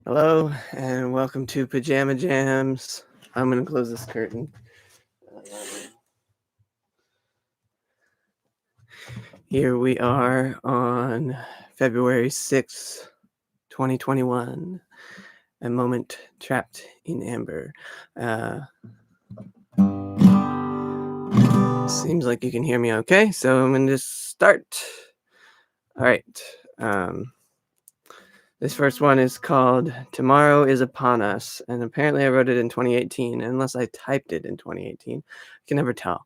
Hello and welcome to Pajama Jams. I'm going to close this curtain. Here we are on February 6th, 2021. A moment trapped in amber. Seems like you can hear me okay, so I'm going to start. All right. This first one is called Tomorrow is Upon Us, and apparently I wrote it in 2018, unless I typed it in 2018. I can never tell.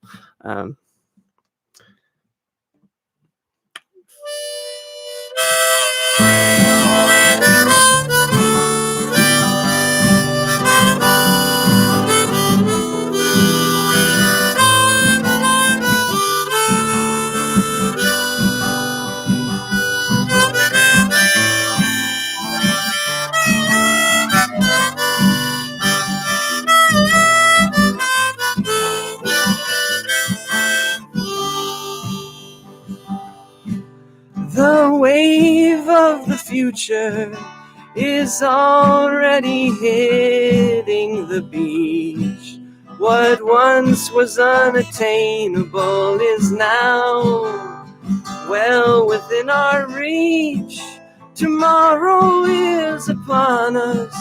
The wave of the future is already hitting the beach. What once was unattainable is now well within our reach. Tomorrow is upon us.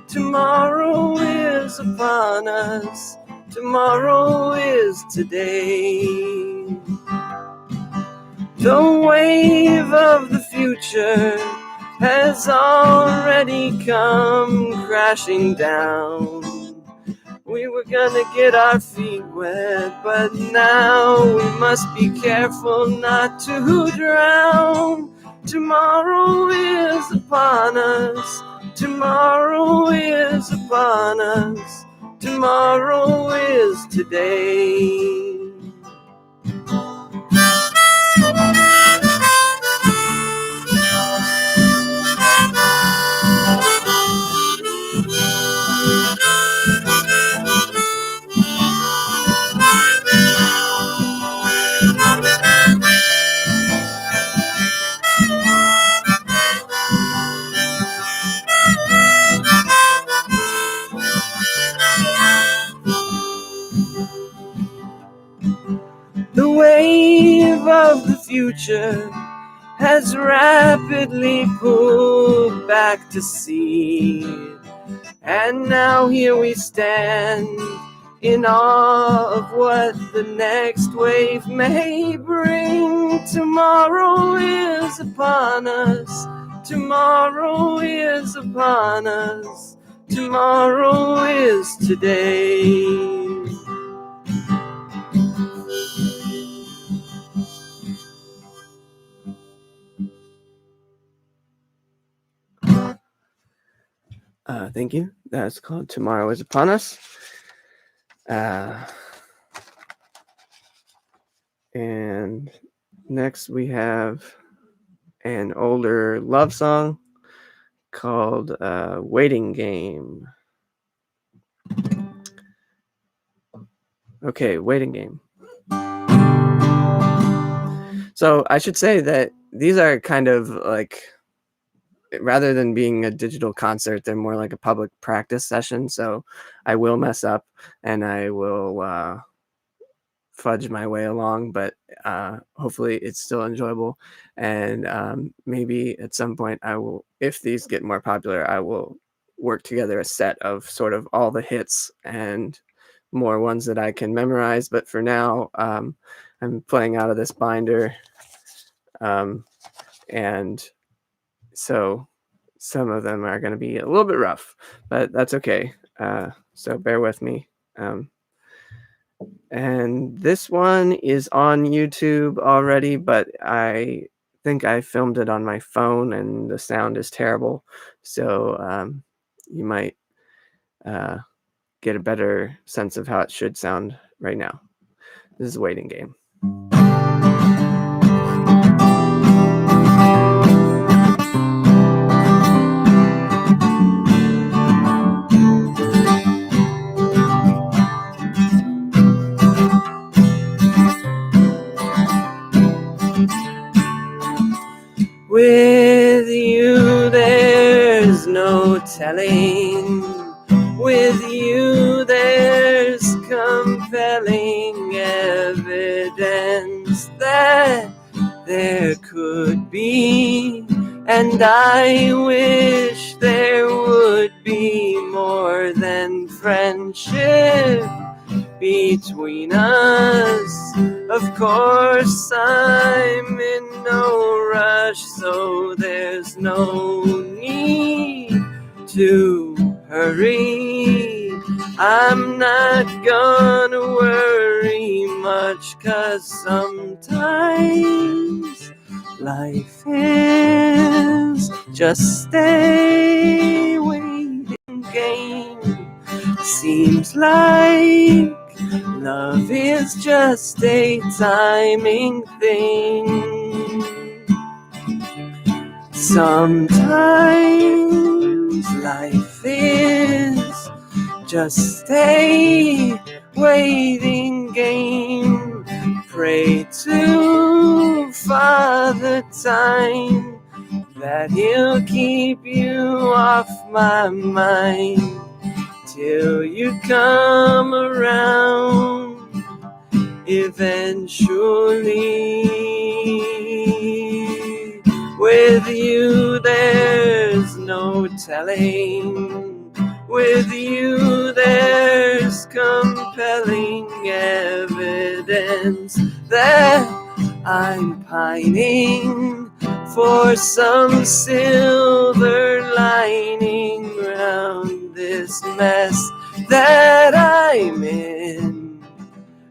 Tomorrow is upon us. Tomorrow is today. The wave of the future has already come crashing down. We were gonna get our feet wet, but now we must be careful not to drown. Tomorrow is upon us. Tomorrow is upon us. Tomorrow is today. The wave of the future has rapidly pulled back to sea, and now here we stand in awe of what the next wave may bring. Tomorrow is upon us. Tomorrow is upon us. Tomorrow is today. Thank you. That's called Tomorrow is Upon Us. And next we have an older love song called Waiting Game. Okay, Waiting Game. So I should say that these are kind of like, rather than being a digital concert, they're more like a public practice session. So I will mess up and I will fudge my way along, but hopefully it's still enjoyable. And maybe at some point I will, if these get more popular, I will work together a set of sort of all the hits and more ones that I can memorize. But for now, I'm playing out of this binder. And so some of them are going to be a little bit rough, but that's okay. So bear with me. And this one is on YouTube already, but I think I filmed it on my phone and the sound is terrible. So you might get a better sense of how it should sound right now. This is a Waiting Game. With you there's no telling. With you there's compelling evidence that there could be, and I wish there would be more than friendship between us. Of course I'm in no rush, so there's no need to hurry. I'm not gonna worry much, 'cause sometimes life is just a waiting game. Seems like love is just a timing thing. Sometimes life is just a waiting game. Pray to Father Time that he'll keep you off my mind till you come around eventually. With you there's no telling. With you there's compelling evidence that I'm pining for some silver lining round this mess that I'm in.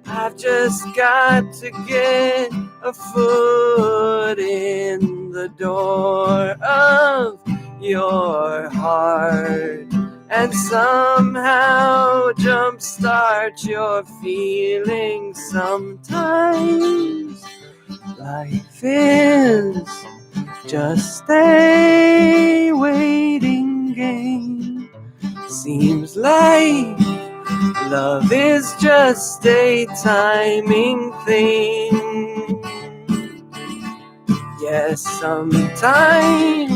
I've just got to get a foot in the door of your heart and somehow jumpstart your feelings. Sometimes life is just a waiting game. Seems like love is just a timing thing. Yes, sometimes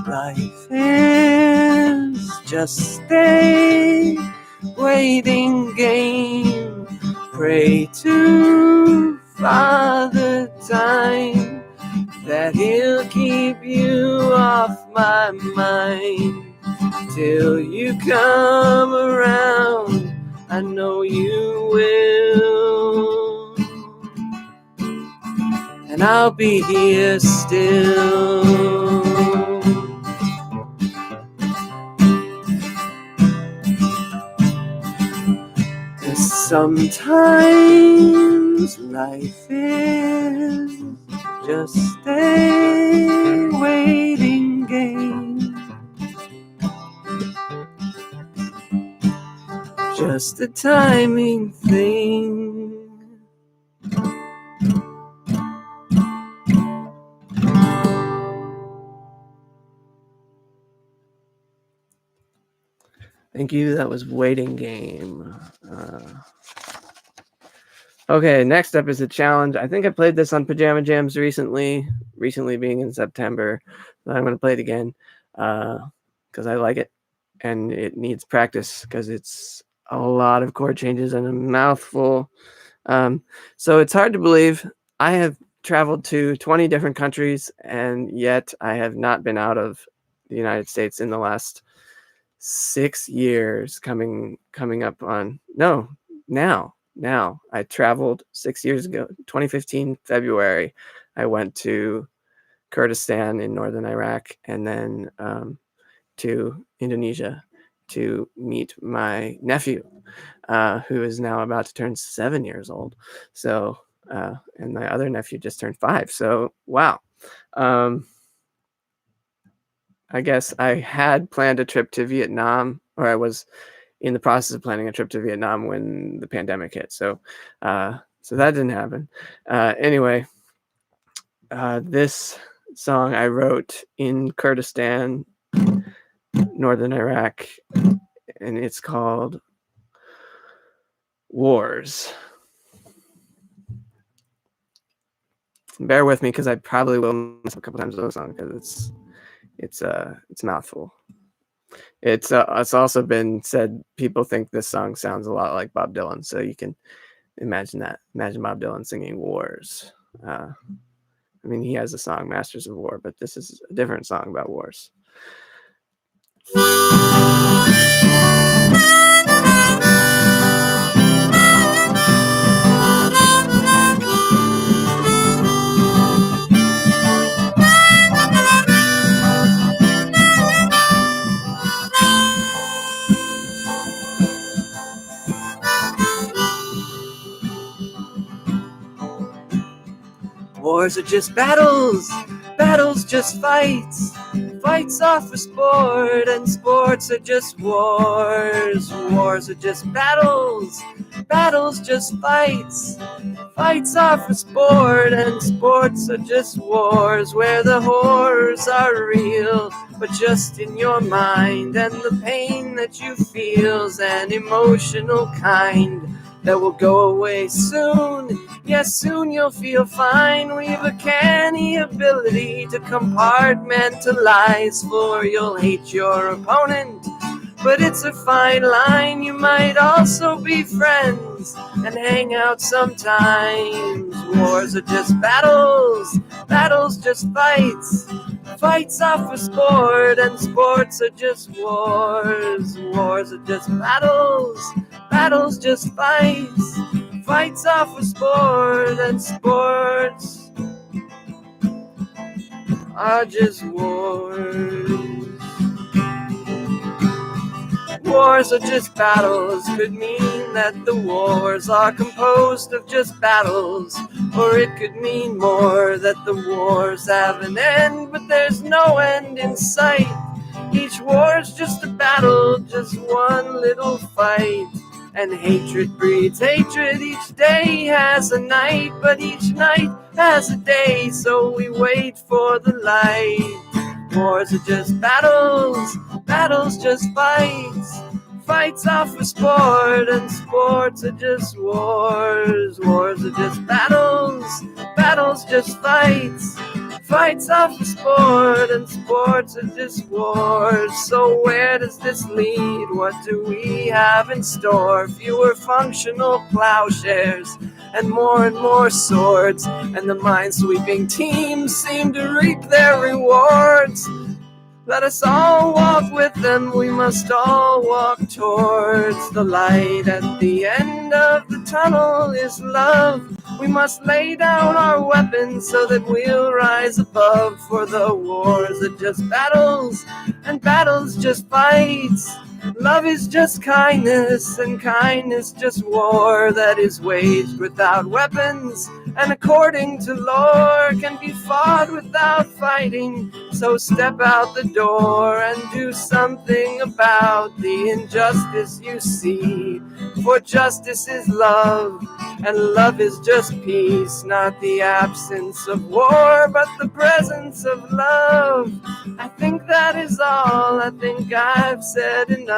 life is just a waiting game. Pray to Father Time that he'll keep you off my mind till you come around. I know you will, and I'll be here still. 'Cause sometimes life is just a waiting game. Just a timing thing. Thank you. That was Waiting Game. Okay, next up is a challenge. I think I played this on Pajama Jams recently being in September. But I'm going to play it again because I like it, and it needs practice because it's a lot of chord changes and a mouthful. So it's hard to believe I have traveled to 20 different countries, and yet I have not been out of the United States in the last 6 years. Coming up on now I traveled 6 years ago, 2015 February. I went to Kurdistan in northern Iraq, and then to Indonesia to meet my nephew, who is now about to turn 7 years old. So, and my other nephew just turned 5. So, wow. I guess I had planned a trip to Vietnam, or I was in the process of planning a trip to Vietnam when the pandemic hit. So that didn't happen. Anyway, this song I wrote in Kurdistan, northern Iraq, and it's called Wars. Bear with me because I probably will mess up a couple times with the song because it's a mouthful. It's also been said people think this song sounds a lot like Bob Dylan, so you can imagine that. Imagine Bob Dylan singing Wars. I mean, he has a song, Masters of War, but this is a different song about wars. Wars are just battles, battles just fights. Fights are for sport, and sports are just wars. Wars are just battles, battles just fights. Fights are for sport, and sports are just wars, where the horrors are real, but just in your mind, and the pain that you feel's an emotional kind that will go away soon. Yes, soon you'll feel fine. We've a canny ability to compartmentalize, for you'll hate your opponent, but it's a fine line. You might also be friends and hang out sometimes. Wars are just battles, battles just fights. Fights are for sport, and sports are just wars. Wars are just battles, battles just fights. Fights are for sport, and sports are just wars. Wars are just battles could mean that the wars are composed of just battles, or it could mean more, that the wars have an end, but there's no end in sight. Each war's just a battle, just one little fight. And hatred breeds hatred, each day has a night, but each night has a day, so we wait for the light. Wars are just battles, battles just fights. Fights are for sport, and sports are just wars. Wars are just battles, battles just fights. Fights are for sport, and sports are just wars. So where does this lead? What do we have in store? Fewer functional plowshares and more swords, and the minesweeping teams seem to reap their rewards. Let us all walk with them, we must all walk towards the light. At the end of the tunnel is love. We must lay down our weapons so that we'll rise above, for the wars are just battles, and battles just fights. Love is just kindness, and kindness just war that is waged without weapons, and according to lore can be fought without fighting. So step out the door and do something about the injustice you see, for justice is love, and love is just peace, not the absence of war, but the presence of love. I think that is all. I think I've said enough.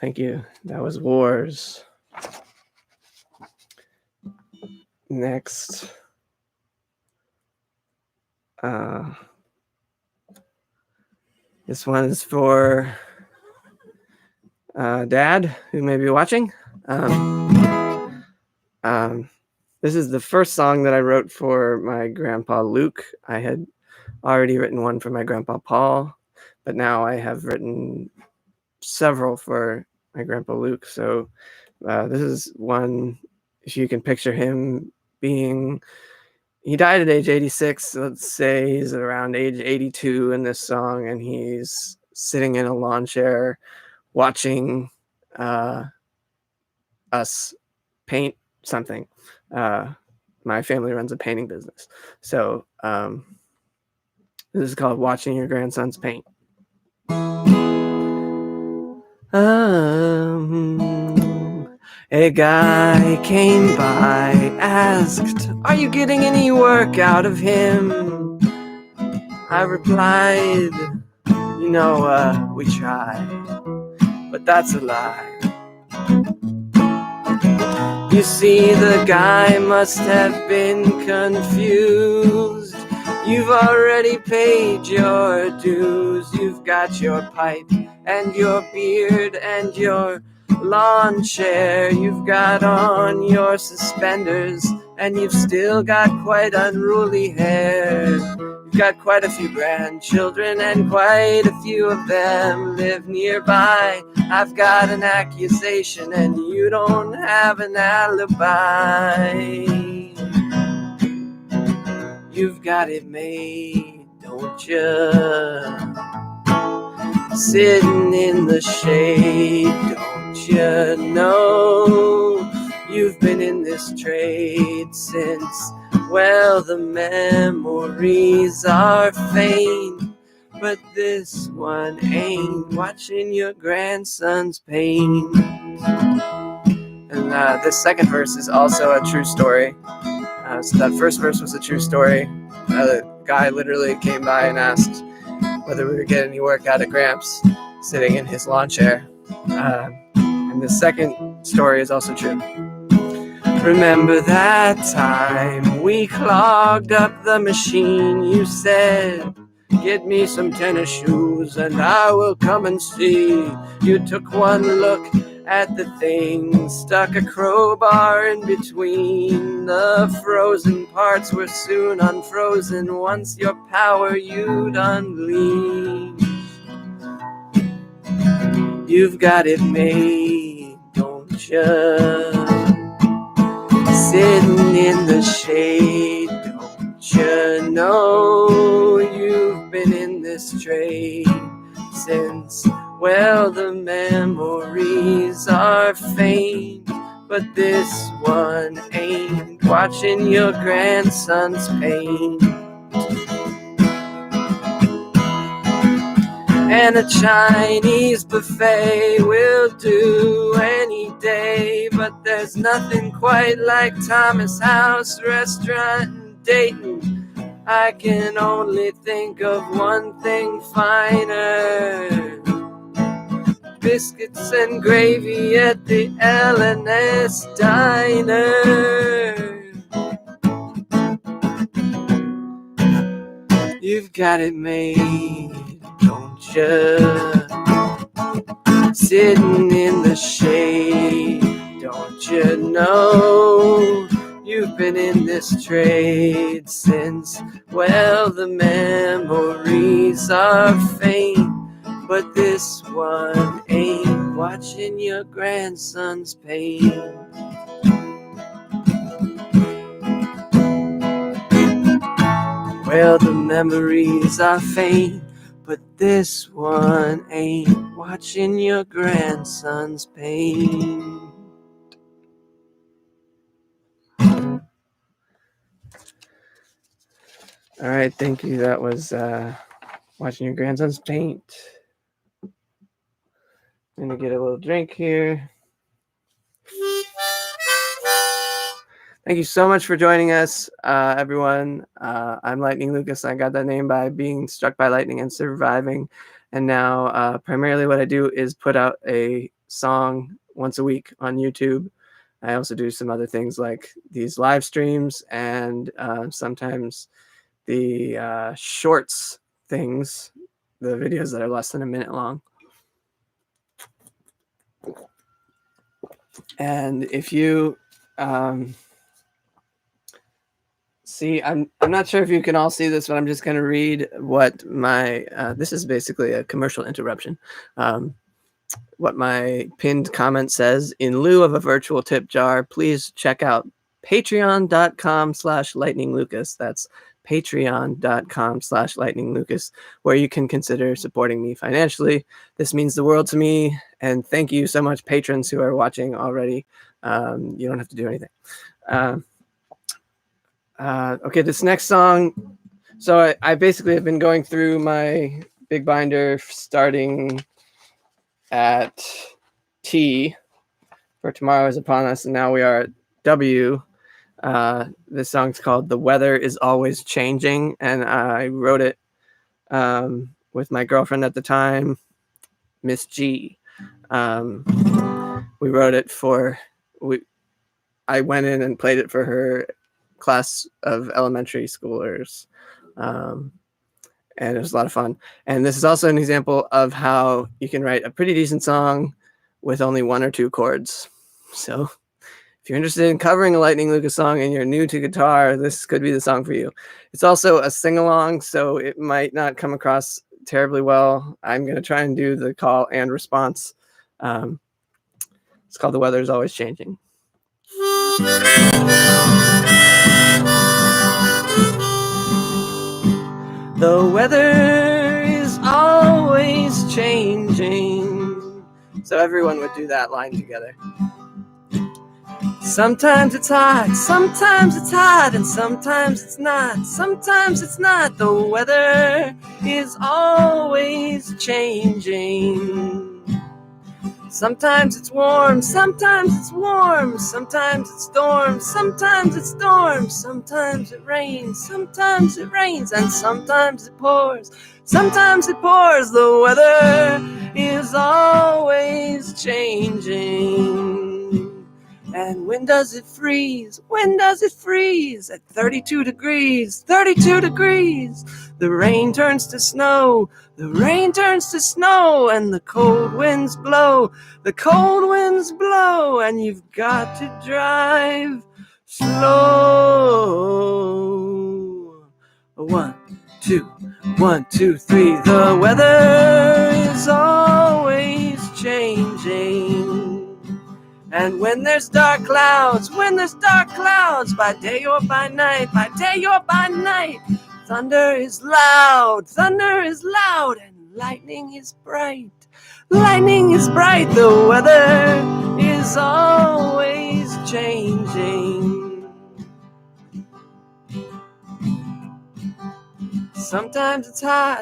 Thank you. That was Wars. Next. This one is for Dad, who may be watching. This is the first song that I wrote for my grandpa Luke. I had already written one for my grandpa Paul, but now I have written several for my grandpa Luke. So this is one, if you can picture him being, he died at age 86. Let's say he's around age 82 in this song, and he's sitting in a lawn chair watching us paint something. My family runs a painting business. So this is called Watching Your Grandsons Paint. A guy came by, asked, "Are you getting any work out of him?" I replied, we try, but that's a lie. You see, the guy must have been confused. You've already paid your dues. You've got your pipe and your beard and your lawn chair. You've got on your suspenders and you've still got quite unruly hair. You've got quite a few grandchildren and quite a few of them live nearby. I've got an accusation and you don't have an alibi. You've got it made, don't you? Sitting in the shade, don't you know? You've been in this trade since, well, the memories are faint. But this one ain't, watching your grandson's pain. And this second verse is also a true story. So that first verse was a true story. The guy literally came by and asked whether we would get any work out of Gramps sitting in his lawn chair. And the second story is also true. Remember that time we clogged up the machine? You said, "Get me some tennis shoes and I will come and see." You took one look at the thing, stuck a crowbar in between. The frozen parts were soon unfrozen once your power you'd unleash. You've got it made, don't you? Sitting in the shade, don't you know? You've been in this trade since, well, the memories are faint. But this one ain't, watching your grandson's pain. And a Chinese buffet will do any day, but there's nothing quite like Thomas House Restaurant in Dayton. I can only think of one thing finer: biscuits and gravy at the L&S Diner. You've got it made, don't you? Sitting in the shade, don't you know? You've been in this trade since, well, the memories are faint. But this one ain't, watching your grandson's pain. Well, the memories are faint, but this one ain't, watching your grandson's pain. All right, thank you. That was Watching Your Grandson's Paint. I'm going to get a little drink here. Thank you so much for joining us, everyone. I'm Lightning Lucas. I got that name by being struck by lightning and surviving. And now primarily what I do is put out a song once a week on YouTube. I also do some other things like these live streams and sometimes the shorts things, the videos that are less than a minute long. And if you see, I'm not sure if you can all see this, but I'm just going to read what my this is basically a commercial interruption. What my pinned comment says: in lieu of a virtual tip jar, please check out patreon.com/lightninglucas. That's patreon.com/lightninglucas, where you can consider supporting me financially. This means the world to me, and thank you so much, patrons who are watching already. You don't have to do anything. Okay, this next song. So I basically have been going through my big binder starting at T for Tomorrow is Upon Us, and now we are at W. This song's called The Weather is Always Changing, and I wrote it with my girlfriend at the time, Miss G. We wrote it I went in and played it for her class of elementary schoolers. And it was a lot of fun. And this is also an example of how you can write a pretty decent song with only 1 or 2 chords. So if you're interested in covering a Lightning Lucas song and you're new to guitar, this could be the song for you. It's also a sing-along, so it might not come across terribly well. I'm going to try and do the call and response. It's called The Weather is Always Changing. The weather is always changing. So everyone would do that line together. Sometimes it's hot, and sometimes it's not. Sometimes it's not. The weather is always changing. Sometimes it's warm, sometimes it's warm, sometimes it storms, sometimes it storms, sometimes it rains, and sometimes it pours. Sometimes it pours, the weather is always changing. And when does it freeze? When does it freeze? At 32 degrees, 32 degrees. The rain turns to snow, the rain turns to snow, and the cold winds blow, the cold winds blow, and you've got to drive slow. 1, 2, 1, 2, 3. The weather is always changing. And when there's dark clouds, by day or by night, thunder is loud, and lightning is bright, the weather is always changing. Sometimes it's hot,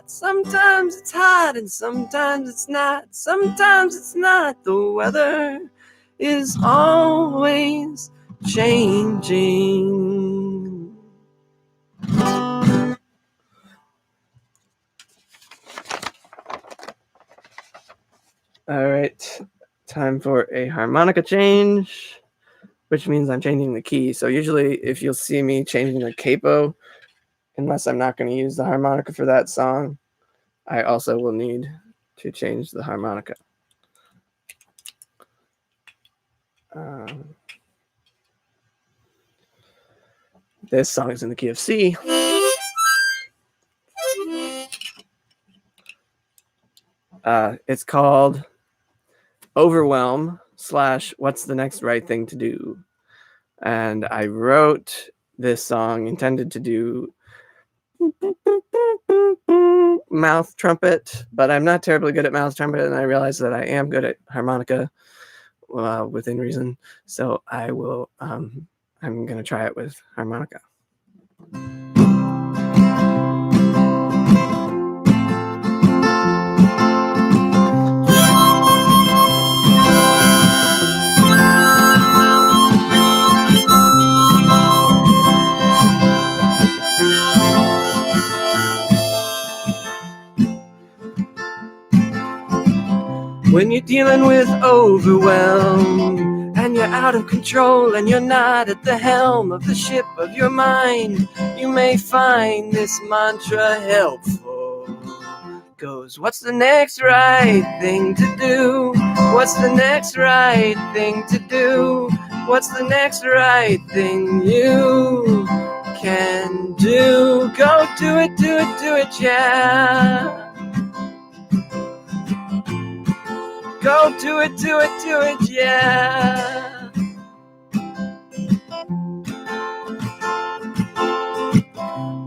and sometimes it's not, the weather is always changing. All right, time for a harmonica change, which means I'm changing the key. So usually if you'll see me changing the capo, unless I'm not going to use the harmonica for that song, I also will need to change the harmonica. This song is in the key of C. It's called Overwhelm / What's the Next Right Thing to Do? And I wrote this song intended to do mouth trumpet, but I'm not terribly good at mouth trumpet, and I realized that I am good at harmonica within reason. So I will, I'm going to try it with harmonica. When you're dealing with overwhelm and you're out of control and you're not at the helm of the ship of your mind, you may find this mantra helpful. Goes, what's the next right thing to do? What's the next right thing to do? What's the next right thing you can do? Go do it, yeah. Go do it, yeah.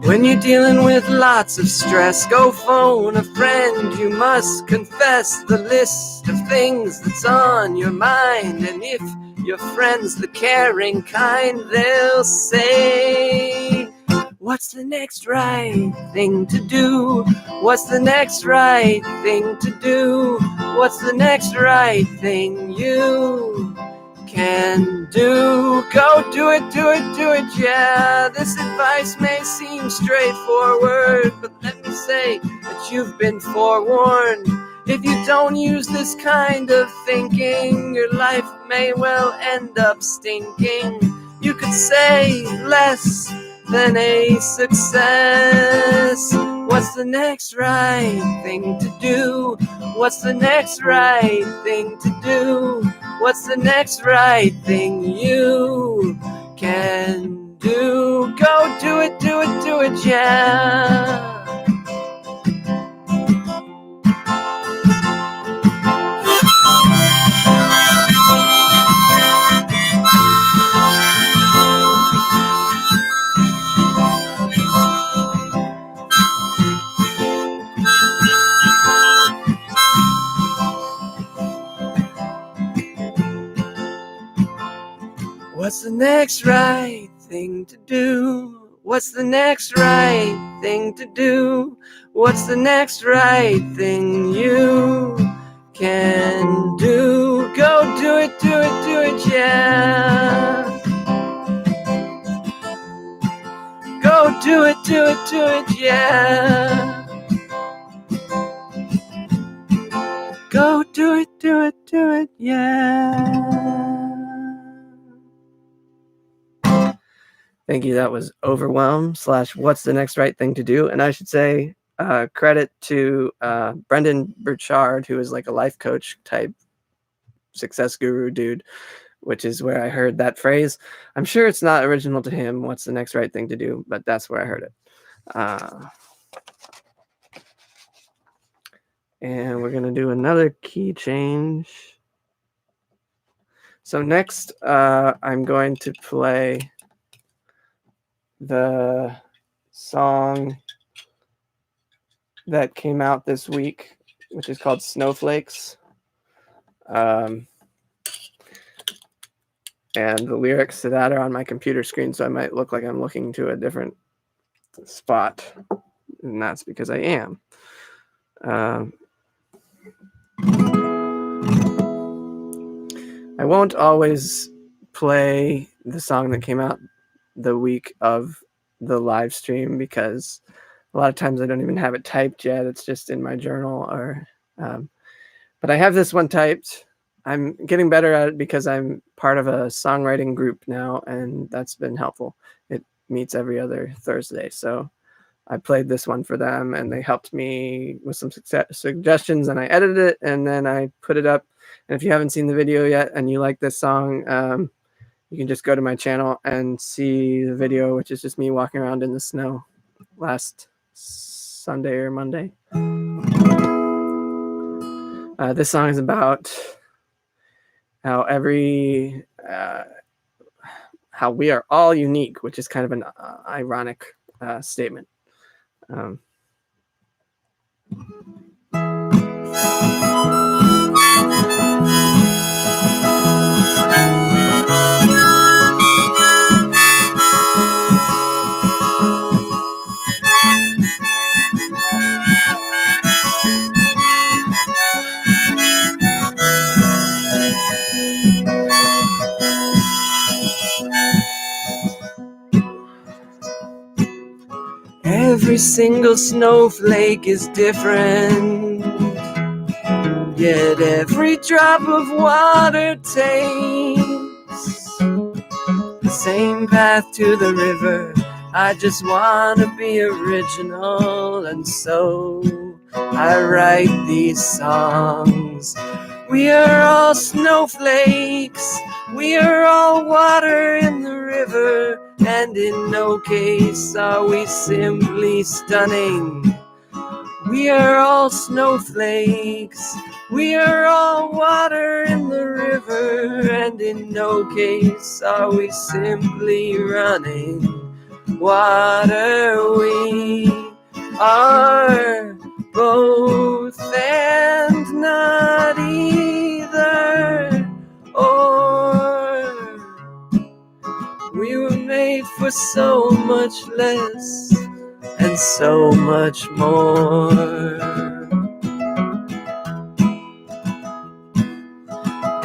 When you're dealing with lots of stress, go phone a friend. You must confess the list of things that's on your mind. And if your friend's the caring kind, they'll say, what's the next right thing to do? What's the next right thing to do? What's the next right thing you can do? Go do it, do it, do it, yeah. This advice may seem straightforward, but let me say that you've been forewarned. If you don't use this kind of thinking, your life may well end up stinking. You could say less than a success. What's the next right thing to do? What's the next right thing to do? What's the next right thing you can do? Go do it, do it, do it, yeah. What's the next right thing to do? What's the next right thing to do? What's the next right thing you can do? Go do it, do it, do it, yeah. Go do it, do it, do it, yeah. Go do it, do it, do it, yeah. Thank you. That was Overwhelm / What's the Next Right Thing to Do? And I should say credit to Brendan Burchard, who is like a life coach type success guru dude, which is where I heard that phrase. I'm sure it's not original to him, what's the next right thing to do, but that's where I heard it. And we're going to do another key change. So next, I'm going to play the song that came out this week, which is called Snowflakes. And the lyrics to that are on my computer screen, so I might look like I'm looking to a different spot, and that's because I am. I won't always play the song that came out the week of the live stream because a lot of times I don't even have it typed yet. It's just in my journal, or but I have this one typed. I'm getting better at it because I'm part of a songwriting group now, and that's been helpful. It meets every other Thursday, so I played this one for them, and they helped me with some suggestions, and I edited it, and then I put it up. And if you haven't seen the video yet and you like this song, you can just go to my channel and see the video, which is just me walking around in the snow last Sunday or Monday. This song is about how how we are all unique, which is kind of an ironic statement. Every single snowflake is different, yet every drop of water takes the same path to the river. I just want to be original, and so I write these songs. We are all snowflakes, we are all water in the river, and in no case are we simply stunning. We are all snowflakes, we are all water in the river, and in no case are we simply running water. We are both and not either or. We were made for so much less and so much more.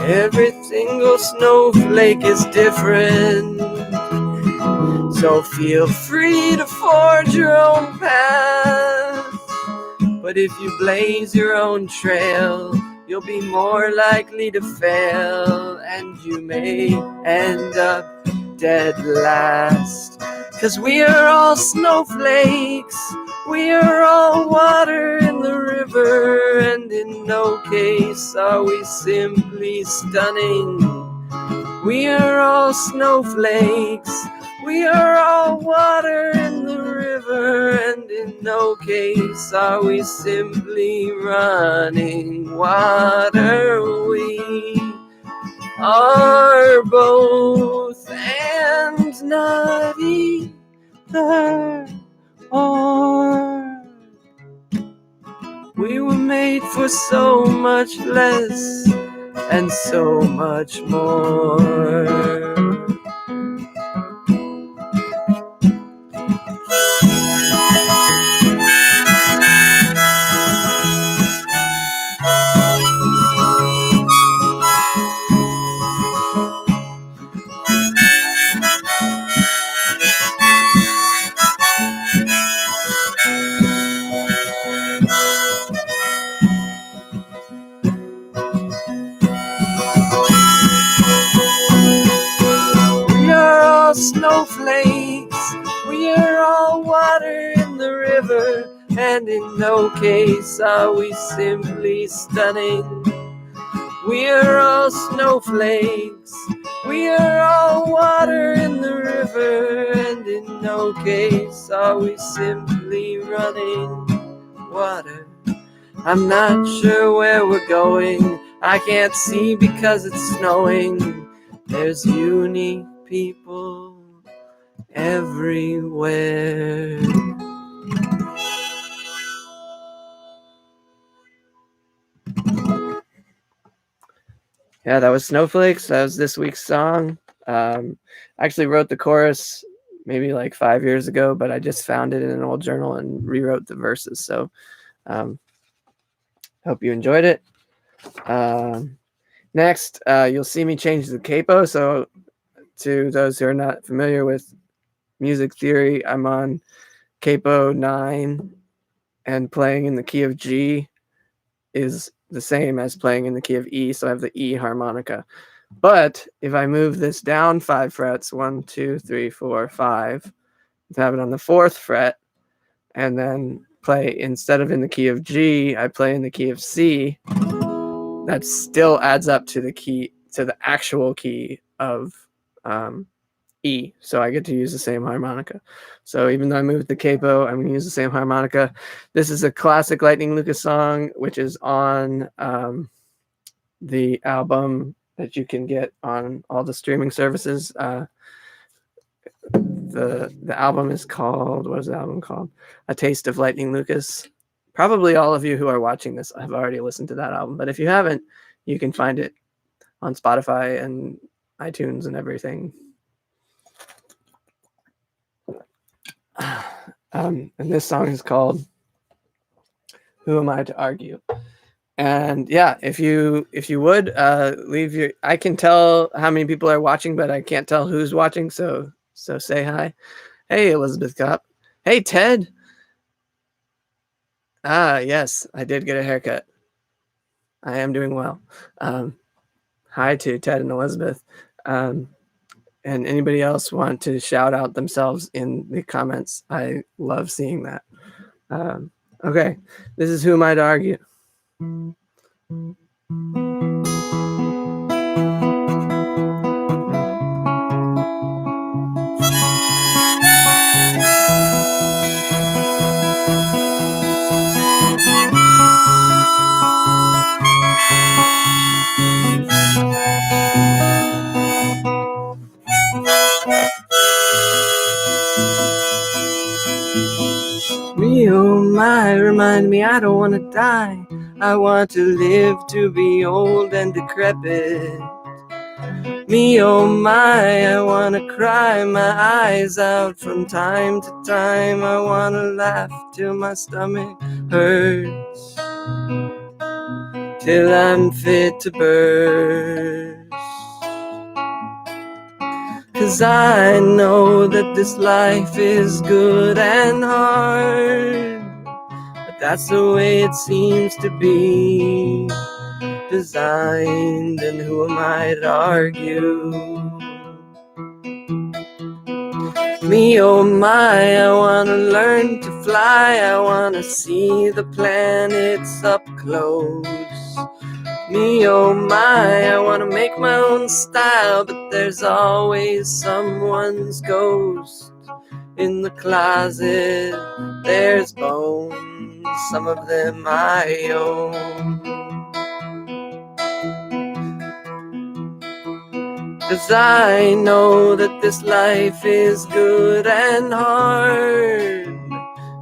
Every single snowflake is different. So feel free to forge your own path. But if you blaze your own trail, you'll be more likely to fail, and you may end up dead last. 'Cause we are all snowflakes, we are all water in the river, and in no case are we simply stunning. We are all snowflakes, we are all water in the river, and in no case are we simply running water. We are both and not either or. We were made for so much less and so much more. Snowflakes, we are all water in the river, and in no case are we simply stunning. We are all snowflakes, we are all water in the river, and in no case are we simply running water. I'm not sure where we're going, I can't see because it's snowing. There's unique people everywhere. Yeah, that was Snowflakes. That was this week's song. I actually wrote the chorus maybe like 5 years ago, but I just found it in an old journal and rewrote the verses. So hope you enjoyed it. Next, you'll see me change the capo. So to those who are not familiar with music theory, I'm on capo 9, and playing in the key of G is the same as playing in the key of E, so I have the E harmonica. But if I move this down 5 frets, 1, 2, 3, 4, 5, to have it on the 4th fret, and then play, instead of in the key of G, I play in the key of C, that still adds up to the key, to the actual key of E. So I get to use the same harmonica. So even though I moved the capo, I'm going to use the same harmonica. This is a classic Lightning Lucas song, which is on the album that you can get on all the streaming services. The album is called, what is the album called? A Taste of Lightning Lucas. Probably all of you who are watching this have already listened to that album, but if you haven't, you can find it on Spotify and iTunes and everything. And this song is called "Who Am I to Argue?" And yeah, if you would leave your, I can tell how many people are watching, but I can't tell who's watching. So say hi. Hey, Elizabeth Kopp. Hey, Ted. Yes, I did get a haircut. I am doing well. Hi to Ted and Elizabeth. And anybody else want to shout out themselves in the comments? I love seeing that. Okay, this is Who Am I to Argue? Me, oh my, remind me I don't want to die. I want to live to be old and decrepit. Me, oh my, I want to cry my eyes out from time to time. I want to laugh till my stomach hurts. till I'm fit to burst. 'Cause I know that this life is good and hard, but that's the way it seems to be designed, and who am I to argue? Me, oh my, I wanna learn to fly, I wanna see the planets up close. Me, oh my, I wanna make my own style, but there's always someone's ghost in the closet. There's bones, some of them I own. 'Cause I know that this life is good and hard,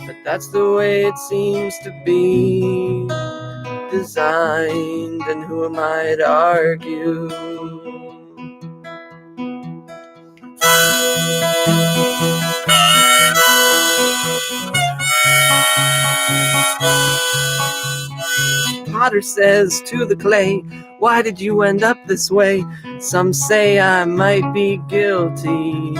but that's the way it seems to be designed, and who am I to argue? Potter says to the clay, why did you end up this way? Some say I might be guilty.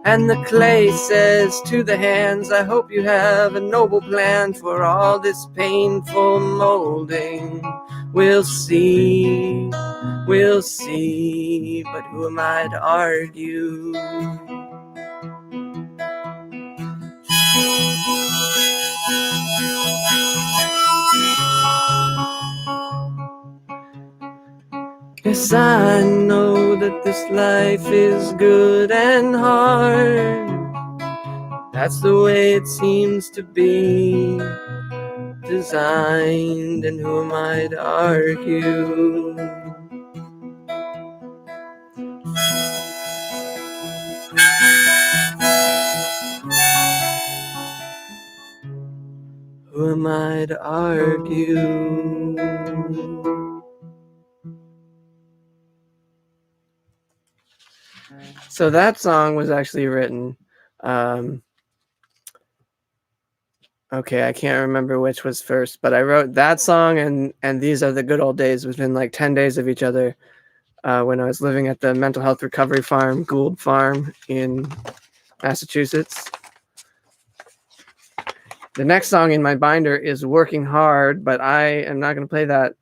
And the clay says to the hands, I hope you have a noble plan for all this painful molding. We'll see, but who am I to argue? Yes, I know that this life is good and hard. That's the way it seems to be designed, and who am I to argue? Who am I to argue? So that song was actually written. Okay, I can't remember which was first, but I wrote that song and These Are the Good Old Days within like 10 days of each other when I was living at the mental health recovery farm, Gould Farm in Massachusetts. The next song in my binder is Working Hard, but I am not going to play that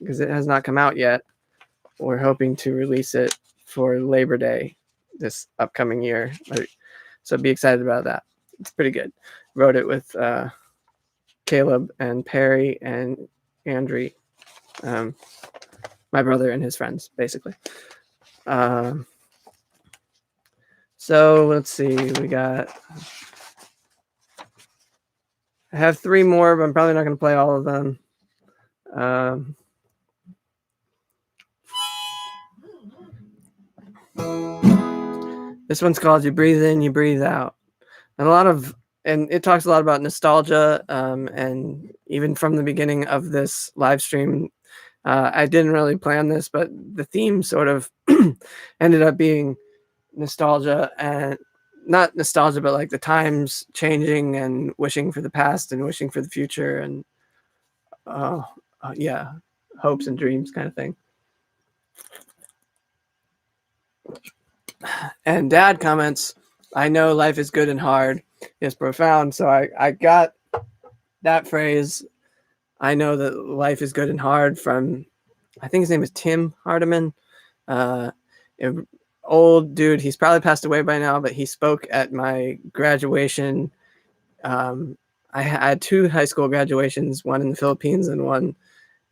because it has not come out yet. We're hoping to release it for Labor Day this upcoming year. So be excited about that. It's pretty good. Wrote it with Caleb and Perry and Andrew, my brother and his friends, basically. So let's see. I have 3 more, but I'm probably not going to play all of them. This one's called You Breathe In, You Breathe Out. And it talks a lot about nostalgia. And even from the beginning of this live stream, I didn't really plan this, but the theme sort of ended up being nostalgia, and not nostalgia, but like the times changing and wishing for the past and wishing for the future, and hopes and dreams kind of thing. And Dad comments, I know life is good and hard is profound. So I got that phrase, I know that life is good and hard, from, I think his name is Tim Hardiman. Old dude, he's probably passed away by now, but he spoke at my graduation. I had 2 high school graduations, one in the Philippines and one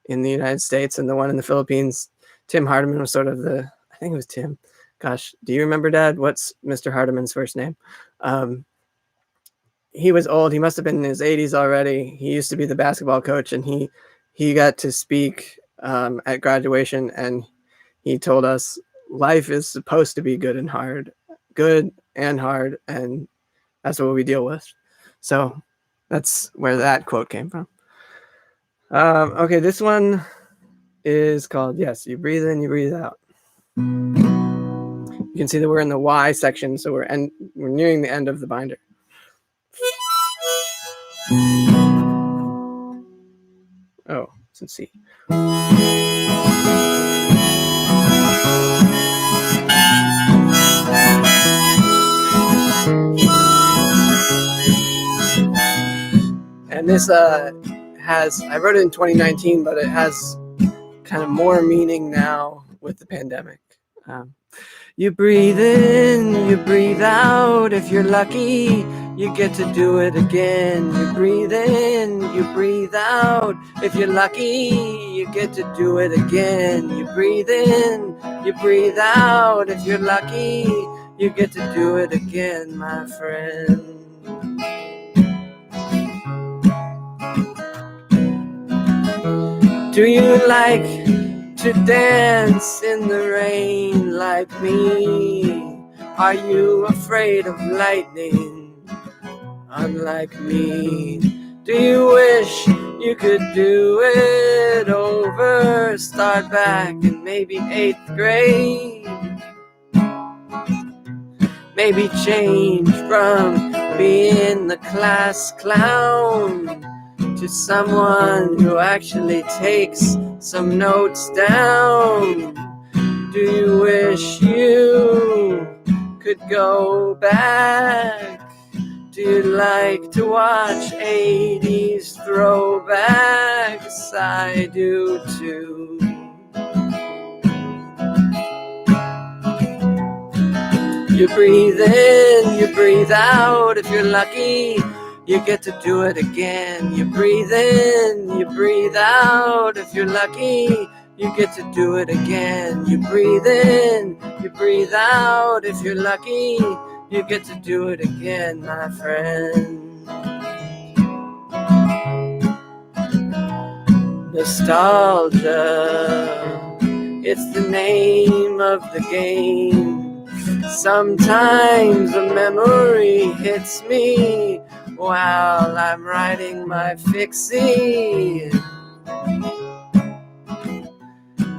in the United States. And the one in the Philippines, Tim Hardiman was sort of I think it was Tim. Gosh, do you remember, Dad? What's Mr. Hardiman's first name? He was old. He must have been in his 80s already. He used to be the basketball coach, and he got to speak at graduation, and he told us life is supposed to be good and hard, and that's what we deal with. So that's where that quote came from. Okay, this one is called Yes, You Breathe In, You Breathe Out. You can see that we're in the Y section, so we're nearing the end of the binder. Oh, Let's see. And this I wrote it in 2019, but it has kind of more meaning now with the pandemic. You breathe in, you breathe out. If you're lucky, you get to do it again. You breathe in, you breathe out. If you're lucky, you get to do it again. You breathe in, you breathe out. If you're lucky, you get to do it again, my friend. Do you like to dance in the rain like me? Are you afraid of lightning, unlike me? Do you wish you could do it over? Start back in maybe 8th grade. Maybe change from being the class clown to someone who actually takes some notes down. Do you wish you could go back? Do you like to watch 80s throwbacks? I do too. You breathe in, you breathe out. If you're lucky, you get to do it again. You breathe in, you breathe out. If you're lucky, you get to do it again. You breathe in, you breathe out. If you're lucky, you get to do it again, my friend. Nostalgia, it's the name of the game. Sometimes a memory hits me while I'm writing my fixie.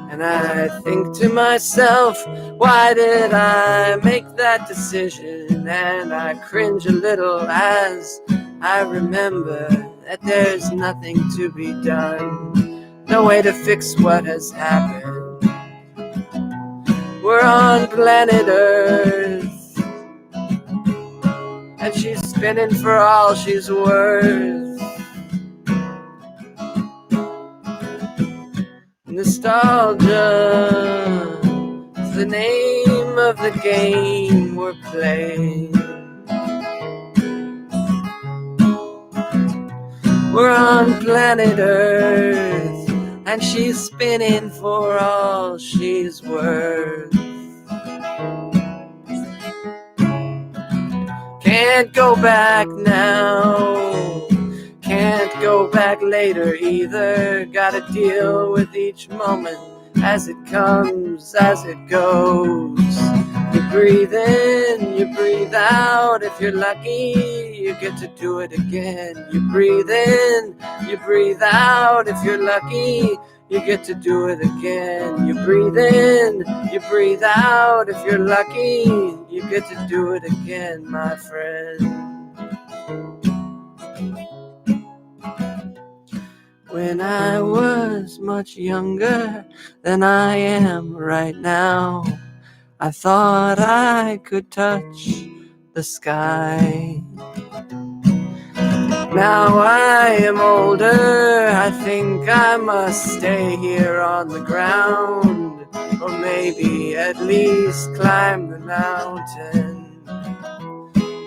And I think to myself, why did I make that decision? And I cringe a little as I remember that there's nothing to be done. No way to fix what has happened. We're on planet Earth, and she's spinning for all she's worth. Nostalgia is the name of the game we're playing. We're on planet Earth, and she's spinning for all she's worth. Can't go back now, can't go back later either. Gotta deal with each moment as it comes, as it goes. You breathe in, you breathe out. If you're lucky, you get to do it again. You breathe in, you breathe out. If you're lucky, you get to do it again. You breathe in, you breathe out. If you're lucky, you get to do it again, my friend. When I was much younger than I am right now, I thought I could touch the sky. Now I am older, I think I must stay here on the ground, or maybe at least climb the mountain.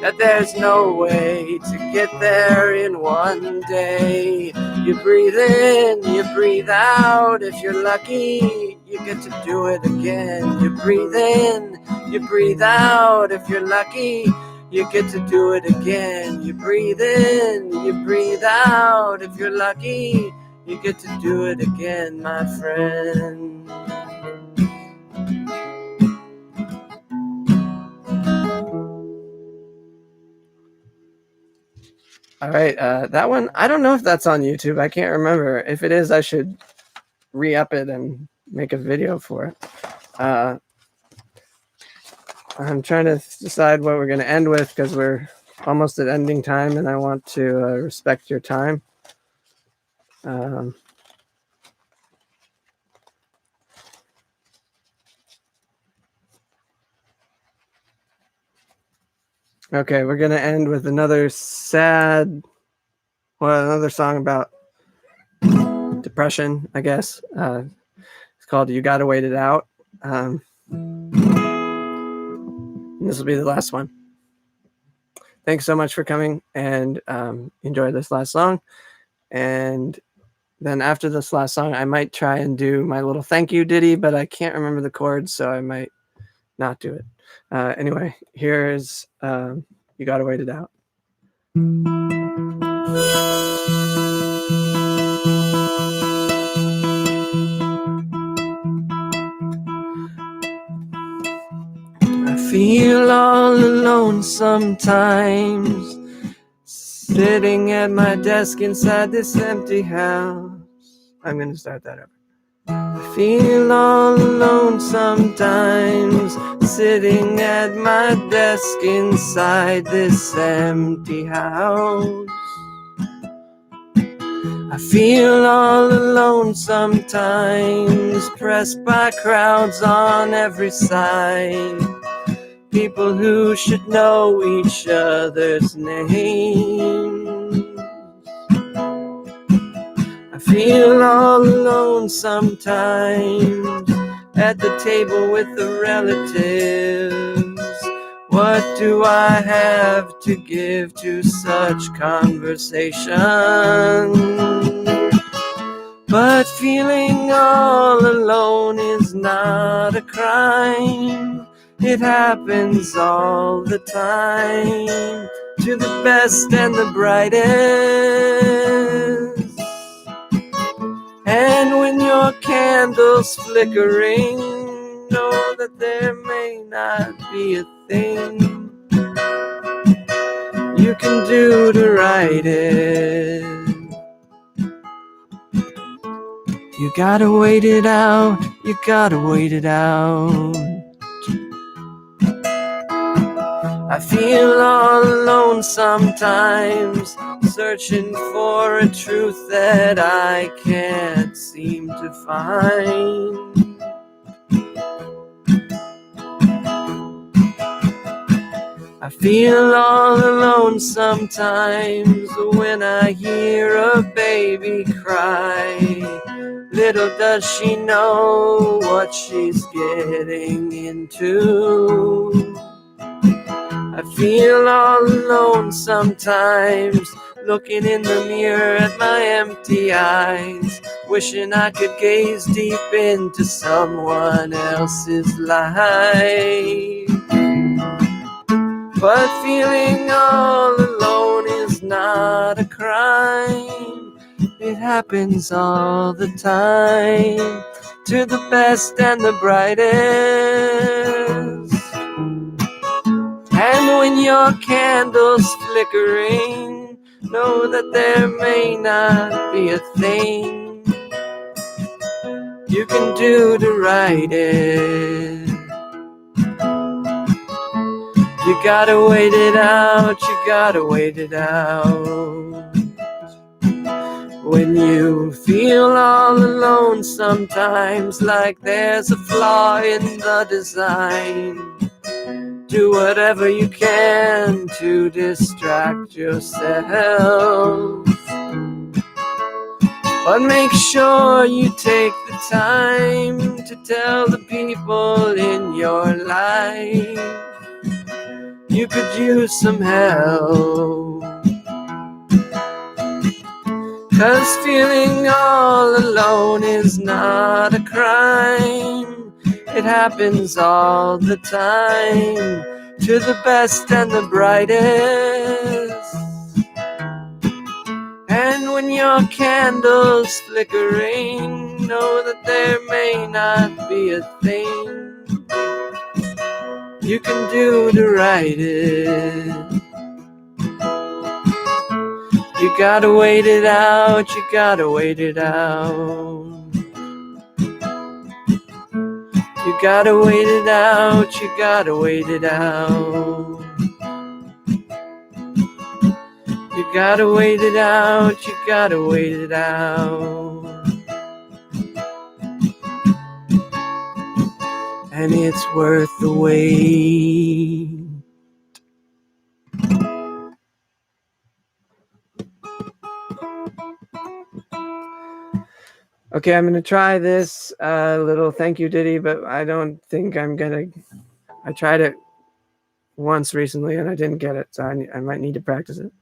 That there's no way to get there in one day. You breathe in, you breathe out. If you're lucky, you get to do it again. You breathe in, you breathe out. If you're lucky, you get to do it again. You breathe in, you breathe out. If you're lucky, you get to do it again, my friend. All right, that one, I don't know if that's on YouTube. I can't remember. If it is, I should re-up it and make a video for it. I'm trying to decide what we're going to end with because we're almost at ending time and I want to respect your time. Okay, we're gonna end with another song about depression, I guess. It's called "You Gotta Wait It Out." This will be the last one. Thanks so much for coming, and enjoy this last song. And then after this last song, I might try and do my little thank you ditty, but I can't remember the chords, so I might not do it. Anyway, here's "You Gotta Wait It Out." I feel all alone sometimes, sitting at my desk inside this empty house. I'm going to start that over. I feel all alone sometimes, sitting at my desk inside this empty house. I feel all alone sometimes, pressed by crowds on every side. People who should know each other's names. I feel all alone sometimes, at the table with the relatives. What do I have to give to such conversation? But feeling all alone is not a crime. It happens all the time, to the best and the brightest. And when your candle's flickering, know that there may not be a thing you can do to right it. You gotta wait it out, you gotta wait it out. I feel all alone sometimes, searching for a truth that I can't seem to find. I feel all alone sometimes when I hear a baby cry. Little does she know what she's getting into. I feel all alone sometimes, looking in the mirror at my empty eyes, wishing I could gaze deep into someone else's life. But feeling all alone is not a crime. It happens all the time, to the best and the brightest. And when your candle's flickering, know that there may not be a thing you can do to right it. You gotta wait it out, you gotta wait it out. When you feel all alone sometimes, like there's a flaw in the design, do whatever you can to distract yourself. But make sure you take the time to tell the people in your life you could use some help. 'Cause feeling all alone is not a crime. It happens all the time, to the best and the brightest. And when your candle's flickering, know that there may not be a thing you can do to right it. You gotta wait it out, you gotta wait it out. You gotta wait it out, you gotta wait it out. You gotta wait it out, you gotta wait it out. And it's worth the wait. Okay, I'm gonna try this little thank you ditty, but I don't think I'm gonna. I tried it once recently and I didn't get it, so I might need to practice it.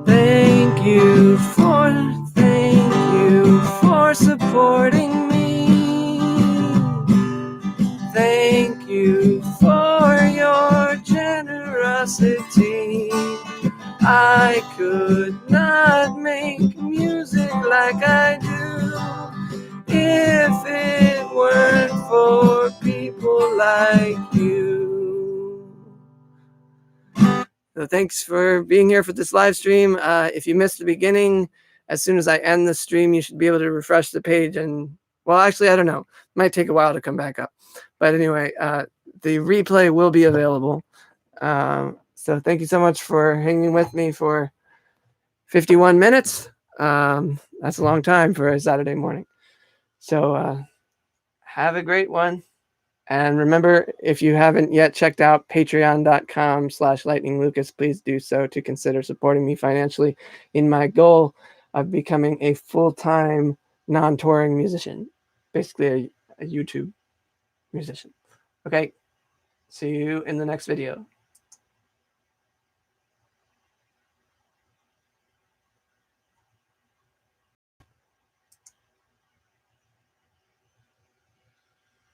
Thank you for supporting me. Thank you for your generosity. I could not make music like I do if it weren't for people like you. So thanks for being here for this live stream. If you missed the beginning, as soon as I end the stream, you should be able to refresh the page. And well, actually, I don't know. It might take a while to come back up. But anyway, the replay will be available. So thank you so much for hanging with me for 51 minutes. That's a long time for a Saturday morning. So have a great one. And remember, if you haven't yet checked out patreon.com/lightninglucas, please do so to consider supporting me financially in my goal of becoming a full-time non-touring musician, basically a YouTube musician. Okay, see you in the next video.